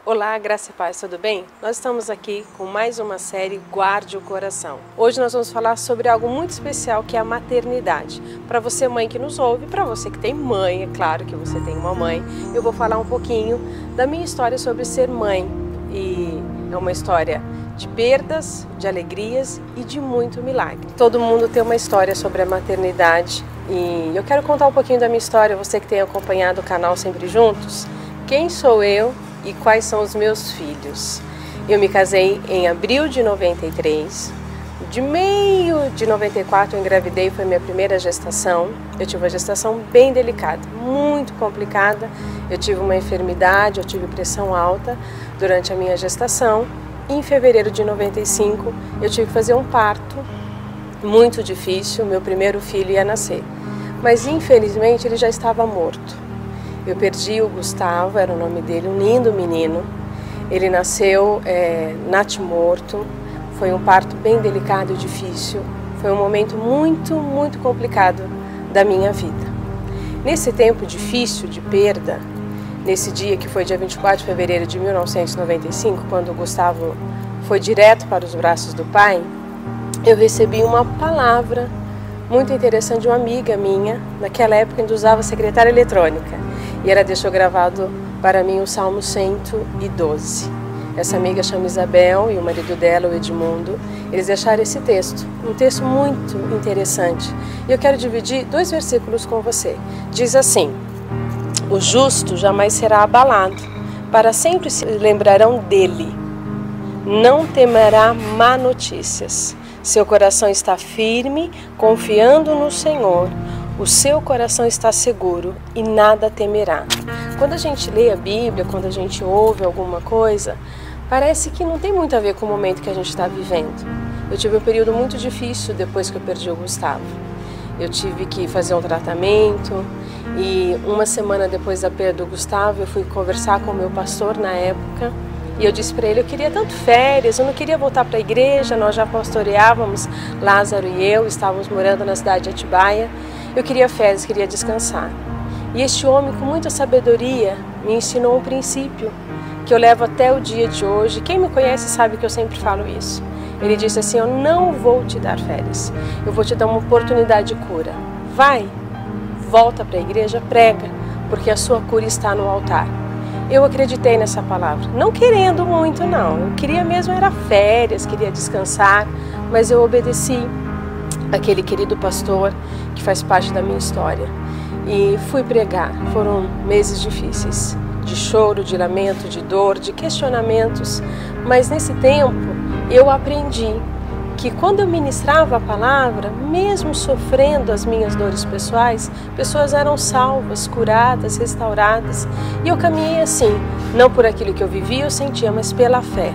Olá, graça e paz, tudo bem? Nós estamos aqui com mais uma série Guarde o Coração. Hoje nós vamos falar sobre algo muito especial que é a maternidade. Para você mãe que nos ouve, para você que tem mãe, é claro que você tem uma mãe, eu vou falar um pouquinho da minha história sobre ser mãe. E é uma história de perdas, de alegrias e de muito milagre. Todo mundo tem uma história sobre a maternidade e eu quero contar um pouquinho da minha história, você que tem acompanhado o canal Sempre Juntos. Quem sou eu? E quais são os meus filhos? Eu me casei em abril de 93, de meio de 94 eu engravidei, foi minha primeira gestação. Eu tive uma gestação bem delicada, muito complicada. Eu tive uma enfermidade, eu tive pressão alta durante a minha gestação. Em fevereiro de 95 eu tive que fazer um parto muito difícil, meu primeiro filho ia nascer. Mas infelizmente ele já estava morto. Eu perdi o Gustavo, era o nome dele, um lindo menino. Ele nasceu natimorto, foi um parto bem delicado e difícil. Foi um momento muito complicado da minha vida. Nesse tempo difícil de perda, nesse dia que foi dia 24 de fevereiro de 1995, quando o Gustavo foi direto para os braços do pai, eu recebi uma palavra muito interessante de uma amiga minha, naquela época ainda usava secretária eletrônica. E ela deixou gravado para mim o Salmo 112. Essa amiga chama Isabel e o marido dela, o Edmundo, eles deixaram esse texto, um texto muito interessante. E eu quero dividir 2 versículos com você. Diz assim: o justo jamais será abalado, para sempre se lembrarão dele. Não temerá má notícias. Seu coração está firme, confiando no Senhor. O seu coração está seguro e nada temerá. Quando a gente lê a Bíblia, quando a gente ouve alguma coisa, parece que não tem muito a ver com o momento que a gente está vivendo. Eu tive um período muito difícil depois que eu perdi o Gustavo. Eu tive que fazer um tratamento e uma semana depois da perda do Gustavo, eu fui conversar com o meu pastor na época. E eu disse para ele, eu queria tanto férias, eu não queria voltar para a igreja, nós já pastoreávamos, Lázaro e eu, estávamos morando na cidade de Atibaia. Eu queria férias, queria descansar. E este homem, com muita sabedoria, me ensinou um princípio que eu levo até o dia de hoje. Quem me conhece sabe que eu sempre falo isso. Ele disse assim, eu não vou te dar férias, eu vou te dar uma oportunidade de cura. Vai, volta para a igreja, prega, porque a sua cura está no altar. Eu acreditei nessa palavra, não querendo muito não, eu queria mesmo era férias, queria descansar, mas eu obedeci aquele querido pastor que faz parte da minha história e fui pregar. Foram meses difíceis, de choro, de lamento, de dor, de questionamentos, mas nesse tempo eu aprendi que quando eu ministrava a palavra, mesmo sofrendo as minhas dores pessoais, pessoas eram salvas, curadas, restauradas. E eu caminhei assim, não por aquilo que eu vivia, eu sentia, mas pela fé.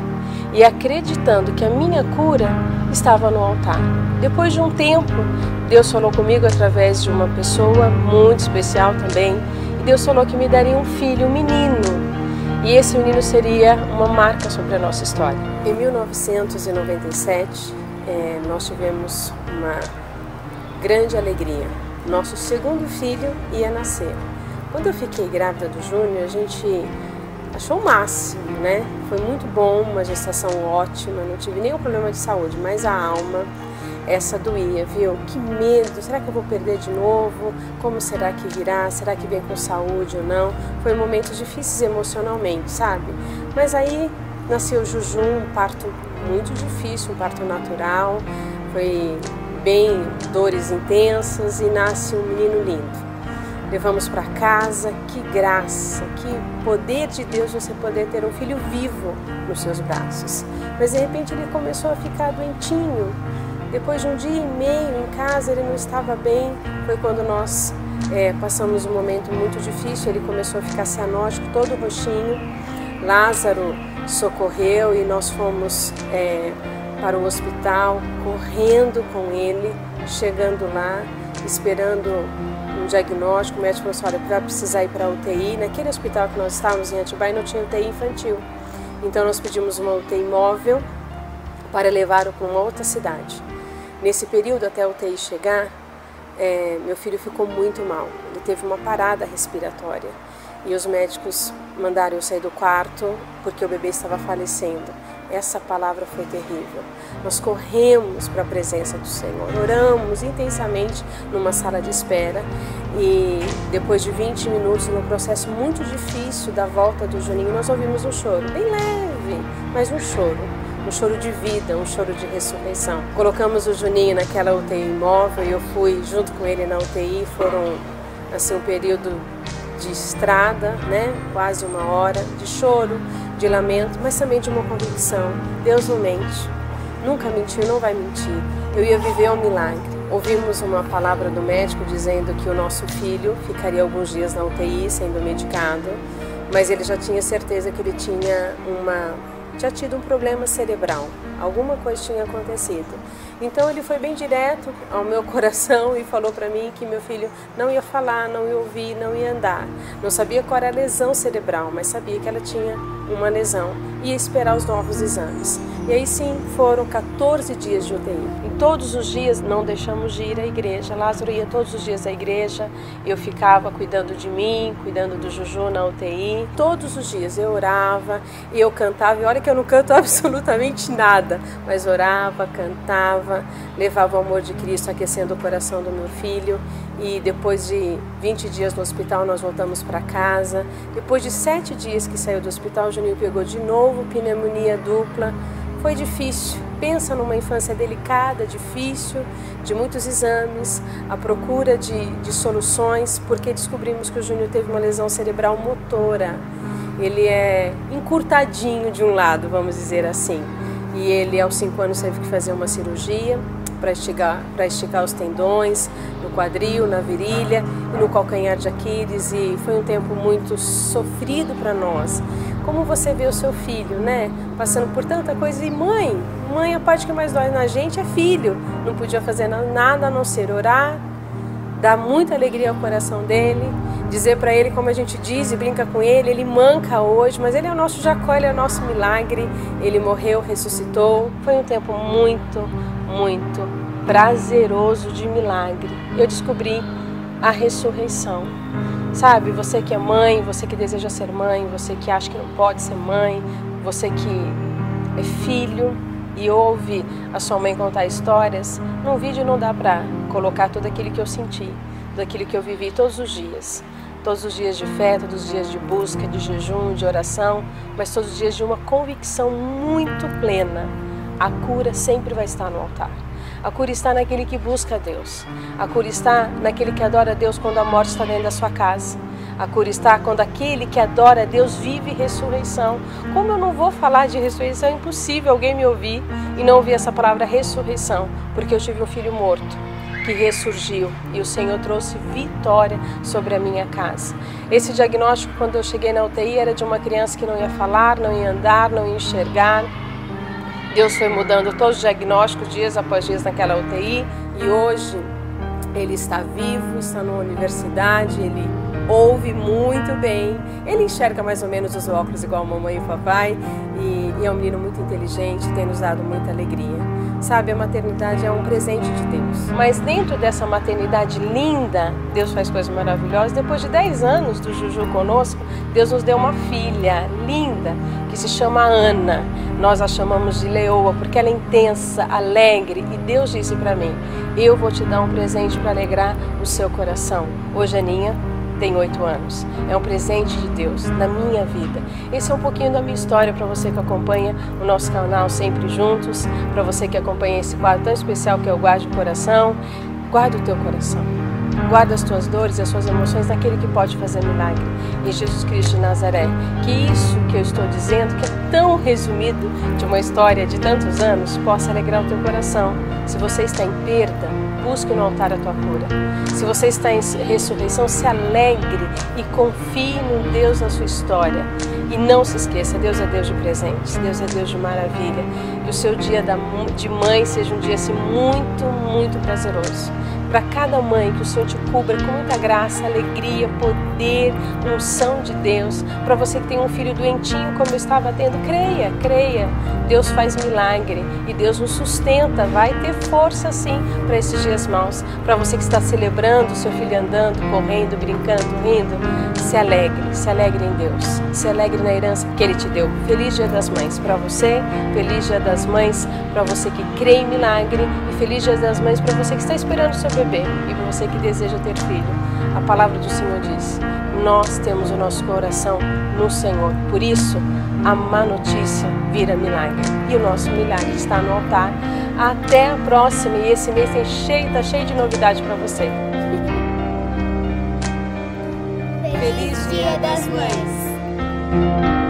E acreditando que a minha cura estava no altar. Depois de um tempo, Deus falou comigo através de uma pessoa muito especial também. E Deus falou que me daria um filho, um menino. E esse menino seria uma marca sobre a nossa história. Em 1997, nós tivemos uma grande alegria. Nosso segundo filho ia nascer. Quando eu fiquei grávida do Júnior, a gente achou o máximo, né? Foi muito bom, uma gestação ótima, não tive nenhum problema de saúde, mas a alma, essa doía, viu? Que medo, será que eu vou perder de novo? Como será que virá? Será que vem com saúde ou não? Foi momentos difíceis emocionalmente, sabe? Mas aí nasceu o Juju, um parto muito difícil, um parto natural, foi bem dores intensas e nasce um menino lindo. Levamos para casa, que graça, que poder de Deus você poder ter um filho vivo nos seus braços. Mas de repente ele começou a ficar doentinho. Depois de um dia e meio em casa ele não estava bem, foi quando nós passamos um momento muito difícil, ele começou a ficar cianótico, todo roxinho. Lázaro socorreu e nós fomos para o hospital, correndo com ele, chegando lá, esperando um diagnóstico. O médico falou assim, olha, vai precisar ir para a UTI. Naquele hospital que nós estávamos em Atibaia não tinha UTI infantil, então nós pedimos uma UTI móvel para levá-lo para uma outra cidade. Nesse período até a UTI chegar, meu filho ficou muito mal, ele teve uma parada respiratória e os médicos mandaram eu sair do quarto porque o bebê estava falecendo. Essa palavra foi terrível. Nós corremos para a presença do Senhor, oramos intensamente numa sala de espera e depois de 20 minutos, num processo muito difícil da volta do Juninho, nós ouvimos um choro, bem leve, mas um choro de vida, um choro de ressurreição. Colocamos o Juninho naquela UTI móvel e eu fui junto com ele na UTI, foram assim um período de estrada, né? Quase uma hora, de choro, de lamento, mas também de uma convicção. Deus não mente, nunca mentiu, não vai mentir. Eu ia viver um milagre. Ouvimos uma palavra do médico dizendo que o nosso filho ficaria alguns dias na UTI sendo medicado, mas ele já tinha certeza que ele tinha tido um problema cerebral, alguma coisa tinha acontecido. Então ele foi bem direto ao meu coração e falou para mim que meu filho não ia falar, não ia ouvir, não ia andar. Não sabia qual era a lesão cerebral, mas sabia que ela tinha uma lesão. Ia esperar os novos exames. E aí sim, foram 14 dias de UTI. Em todos os dias não deixamos de ir à igreja. Lázaro ia todos os dias à igreja, eu ficava cuidando de mim, cuidando do Juju na UTI. Todos os dias eu orava e eu cantava. E olha que eu não canto absolutamente nada, mas orava, cantava, levava o amor de Cristo aquecendo o coração do meu filho. E depois de 20 dias no hospital nós voltamos para casa. Depois de 7 dias que saiu do hospital, o Juninho pegou de novo pneumonia dupla. Foi difícil, pensa numa infância delicada, difícil, de muitos exames, à procura de soluções, porque descobrimos que o Júnior teve uma lesão cerebral motora. Ele é encurtadinho de um lado, vamos dizer assim. E ele aos 5 anos teve que fazer uma cirurgia para esticar os tendões, no quadril, na virilha e no calcanhar de Aquiles, e foi um tempo muito sofrido para nós. Como você vê o seu filho, né, passando por tanta coisa, e mãe, a parte que mais dói na gente é filho, não podia fazer nada a não ser orar, dar muita alegria ao coração dele, dizer para ele, como a gente diz e brinca com ele manca hoje, mas ele é o nosso Jacó, ele é o nosso milagre, ele morreu, ressuscitou. Foi um tempo muito prazeroso de milagre. Eu descobri a ressurreição. Sabe, você que é mãe, você que deseja ser mãe, você que acha que não pode ser mãe, você que é filho e ouve a sua mãe contar histórias, num vídeo não dá para colocar tudo aquilo que eu senti, tudo aquilo que eu vivi todos os dias de fé, todos os dias de busca, de jejum, de oração, mas todos os dias de uma convicção muito plena. A cura sempre vai estar no altar. A cura está naquele que busca a Deus. A cura está naquele que adora a Deus quando a morte está dentro da sua casa. A cura está quando aquele que adora a Deus vive ressurreição. Como eu não vou falar de ressurreição? É impossível alguém me ouvir e não ouvir essa palavra ressurreição, porque eu tive um filho morto que ressurgiu e o Senhor trouxe vitória sobre a minha casa. Esse diagnóstico, quando eu cheguei na UTI, era de uma criança que não ia falar, não ia andar, não ia enxergar. Deus foi mudando todos os diagnósticos, dias após dias naquela UTI, e hoje ele está vivo, está numa universidade, ele ouve muito bem, ele enxerga mais ou menos os óculos igual a mamãe e o papai, e é um menino muito inteligente, tem nos dado muita alegria. Sabe, a maternidade é um presente de Deus. Mas dentro dessa maternidade linda, Deus faz coisas maravilhosas. Depois de 10 anos do Juju conosco, Deus nos deu uma filha linda, que se chama Ana. Nós a chamamos de Leoa, porque ela é intensa, alegre. E Deus disse para mim, eu vou te dar um presente para alegrar o seu coração. Hoje, Aninha tem 8 anos. É um presente de Deus na minha vida. Esse é um pouquinho da minha história para você que acompanha o nosso canal Sempre Juntos, para você que acompanha esse quadro tão especial que é o Guarde o Coração. Guarda o teu coração. Guarda as tuas dores e as suas emoções naquele que pode fazer milagre, em Jesus Cristo de Nazaré. Que isso que eu estou dizendo, que é tão resumido de uma história de tantos anos, possa alegrar o teu coração. Se você está em perda, busque no altar a tua cura. Se você está em ressurreição, se alegre e confie no Deus na sua história. E não se esqueça, Deus é Deus de presentes, Deus é Deus de maravilha. Que o seu dia de mãe seja um dia assim muito, muito prazeroso. Para cada mãe, que o Senhor te cubra com muita graça, alegria, poder, unção de Deus. Para você que tem um filho doentinho, como eu estava tendo, creia, creia. Deus faz milagre e Deus nos sustenta. Vai ter força sim para esses dias maus. Para você que está celebrando, seu filho andando, correndo, brincando, rindo, se alegre em Deus. Se alegre na herança que Ele te deu. Feliz Dia das Mães para você, feliz Dia das Mães para você que crê em milagre e feliz Dia das Mães para você que está esperando o seu bebê e para você que deseja ter filho. A palavra do Senhor diz: nós temos o nosso coração no Senhor, por isso a má notícia vira milagre e o nosso milagre está no altar. Até a próxima, e esse mês está cheio de novidade para você. Feliz Dia das Mães!